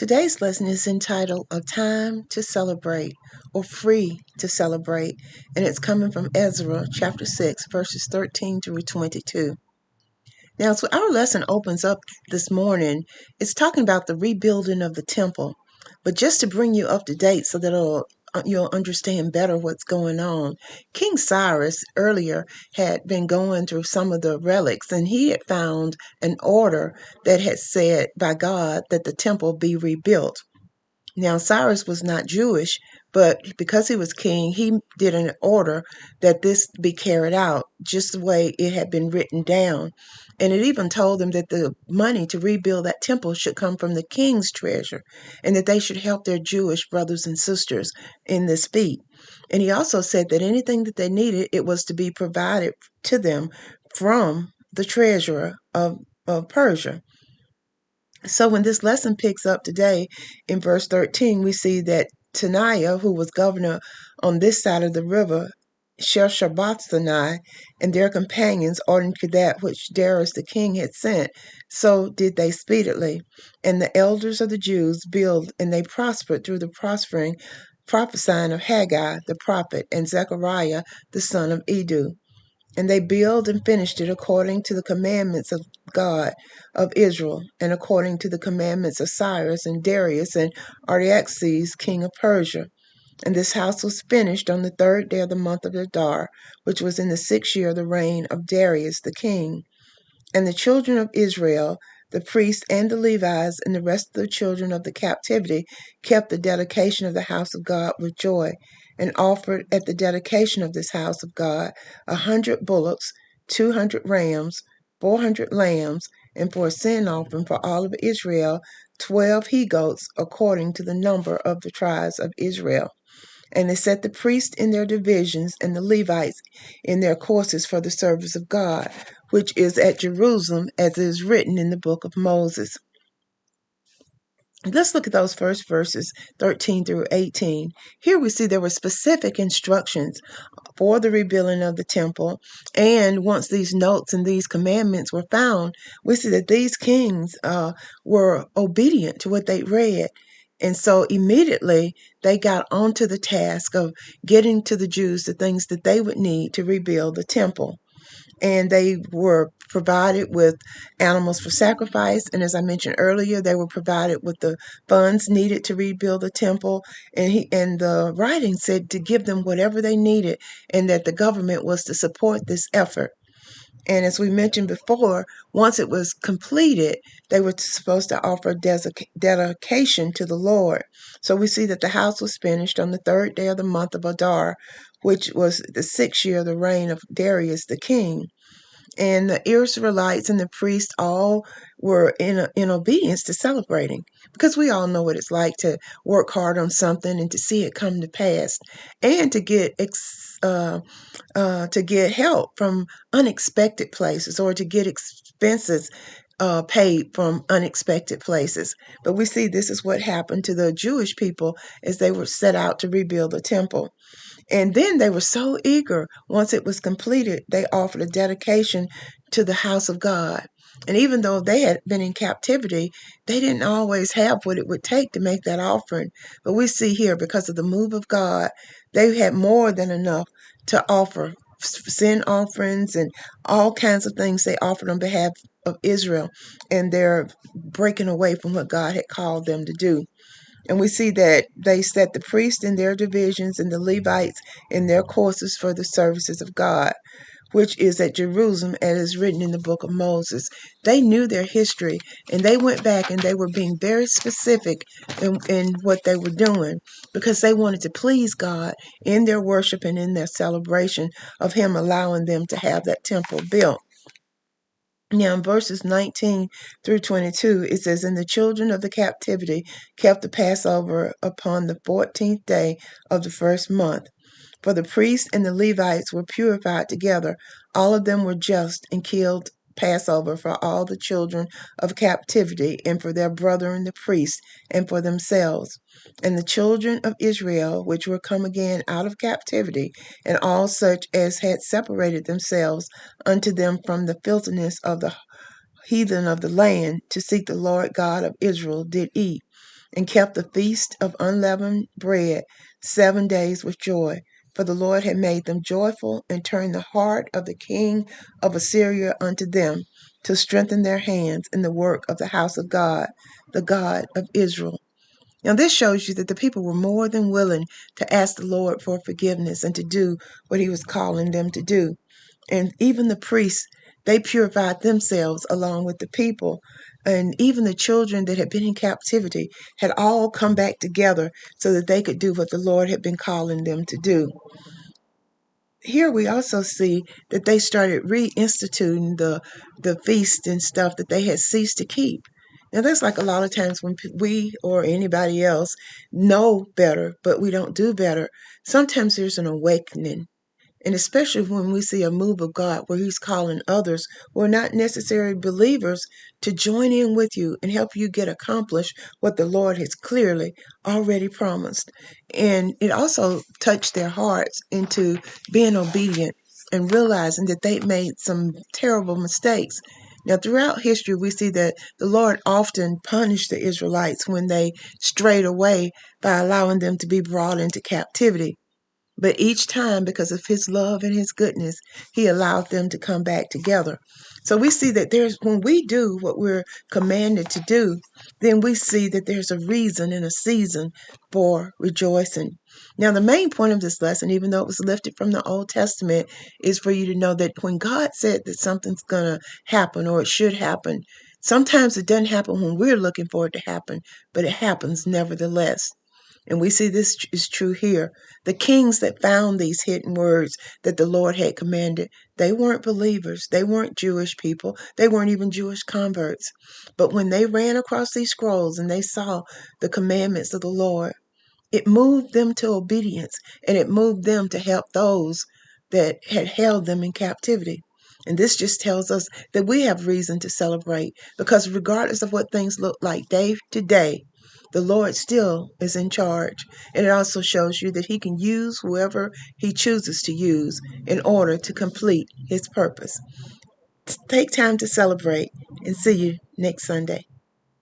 Today's lesson is entitled A Time to Celebrate or Free to Celebrate, and it's coming from Ezra chapter 6, verses 13 through 22. Now, so our lesson opens up this morning. It's talking about the rebuilding of the temple. But just to bring you up to date so that you'll understand better what's going on, King Cyrus earlier had been going through some of the relics, and he had found an order that had said by God that the temple be rebuilt. Now, Cyrus was not Jewish, but because he was king, he did an order that this be carried out just the way it had been written down. And it even told them that the money to rebuild that temple should come from the king's treasure and that they should help their Jewish brothers and sisters in this feat. And he also said that anything that they needed, it was to be provided to them from the treasurer of Persia. So when this lesson picks up today in verse 13, we see that Taniah, who was governor on this side of the river, Sheshabatzanai, and their companions, according to that which Darius the king had sent, so did they speedily. And the elders of the Jews built, and they prospered through the prophesying of Haggai the prophet and Zechariah the son of Edu. And they built and finished it according to the commandments of God of Israel, and according to the commandments of Cyrus and Darius and Artaxerxes, king of Persia. And this house was finished on the 3rd day of the month of Adar, which was in the 6th year of the reign of Darius the king. And the children of Israel, the priests and the Levites, and the rest of the children of the captivity, kept the dedication of the house of God with joy, and offered at the dedication of this house of God 100 bullocks, 200 rams, 400 lambs, and for a sin offering for all of Israel 12 he-goats, according to the number of the tribes of Israel. And they set the priests in their divisions and the Levites in their courses for the service of God, which is at Jerusalem, as it is written in the book of Moses. Let's look at those first verses, 13 through 18. Here we see there were specific instructions for the rebuilding of the temple. And once these notes and these commandments were found, we see that these kings were obedient to what they read. And so immediately they got onto the task of getting to the Jews the things that they would need to rebuild the temple. And they were provided with animals for sacrifice. And as I mentioned earlier, they were provided with the funds needed to rebuild the temple. And the writing said to give them whatever they needed, and that the government was to support this effort. And as we mentioned before, once it was completed, they were supposed to offer dedication to the Lord. So we see that the house was finished on the 3rd day of the month of Adar, which was the 6th year of the reign of Darius the king. And the Israelites and the priests all were in obedience to celebrating, because we all know what it's like to work hard on something and to see it come to pass, and to get help from unexpected places, or to get expenses paid from unexpected places. But we see this is what happened to the Jewish people as they were set out to rebuild the temple. And then they were so eager. Once it was completed, they offered a dedication to the house of God. And even though they had been in captivity, they didn't always have what it would take to make that offering. But we see here, because of the move of God, they had more than enough to offer sin offerings and all kinds of things they offered on behalf of Israel. And they're breaking away from what God had called them to do. And we see that they set the priests in their divisions and the Levites in their courses for the services of God, which is at Jerusalem, as is written in the book of Moses. They knew their history, and they went back and they were being very specific in what they were doing, because they wanted to please God in their worship and in their celebration of Him allowing them to have that temple built. Now, in verses 19 through 22, it says, And the children of the captivity kept the Passover upon the 14th day of the first month. For the priests and the Levites were purified together. All of them were just and killed Passover for all the children of captivity, and for their brethren the priests, and for themselves. And the children of Israel, which were come again out of captivity, and all such as had separated themselves unto them from the filthiness of the heathen of the land, to seek the Lord God of Israel, did eat. and kept the feast of unleavened bread 7 days with joy. For the Lord had made them joyful and turned the heart of the king of Assyria unto them, to strengthen their hands in the work of the house of God, the God of Israel. Now, this shows you that the people were more than willing to ask the Lord for forgiveness and to do what he was calling them to do. And even the priests, they purified themselves along with the people. And even the children that had been in captivity had all come back together so that they could do what the Lord had been calling them to do. Here we also see that they started reinstituting the feast and stuff that they had ceased to keep. Now, that's like a lot of times when we or anybody else know better, but we don't do better. Sometimes there's an awakening. And especially when we see a move of God where he's calling others who are not necessarily believers to join in with you and help you get accomplished what the Lord has clearly already promised. And it also touched their hearts into being obedient and realizing that they made some terrible mistakes. Now, throughout history, we see that the Lord often punished the Israelites when they strayed away by allowing them to be brought into captivity. But each time, because of his love and his goodness, he allowed them to come back together. So we see that when we do what we're commanded to do, then we see that there's a reason and a season for rejoicing. Now, the main point of this lesson, even though it was lifted from the Old Testament, is for you to know that when God said that something's going to happen or it should happen, sometimes it doesn't happen when we're looking for it to happen, but it happens nevertheless. And we see this is true here. The kings that found these hidden words that the Lord had commanded, they weren't believers. They weren't Jewish people. They weren't even Jewish converts. But when they ran across these scrolls and they saw the commandments of the Lord, it moved them to obedience, and it moved them to help those that had held them in captivity. And this just tells us that we have reason to celebrate, because regardless of what things look like day to day, the Lord still is in charge. And it also shows you that he can use whoever he chooses to use in order to complete his purpose. Take time to celebrate, and see you next Sunday.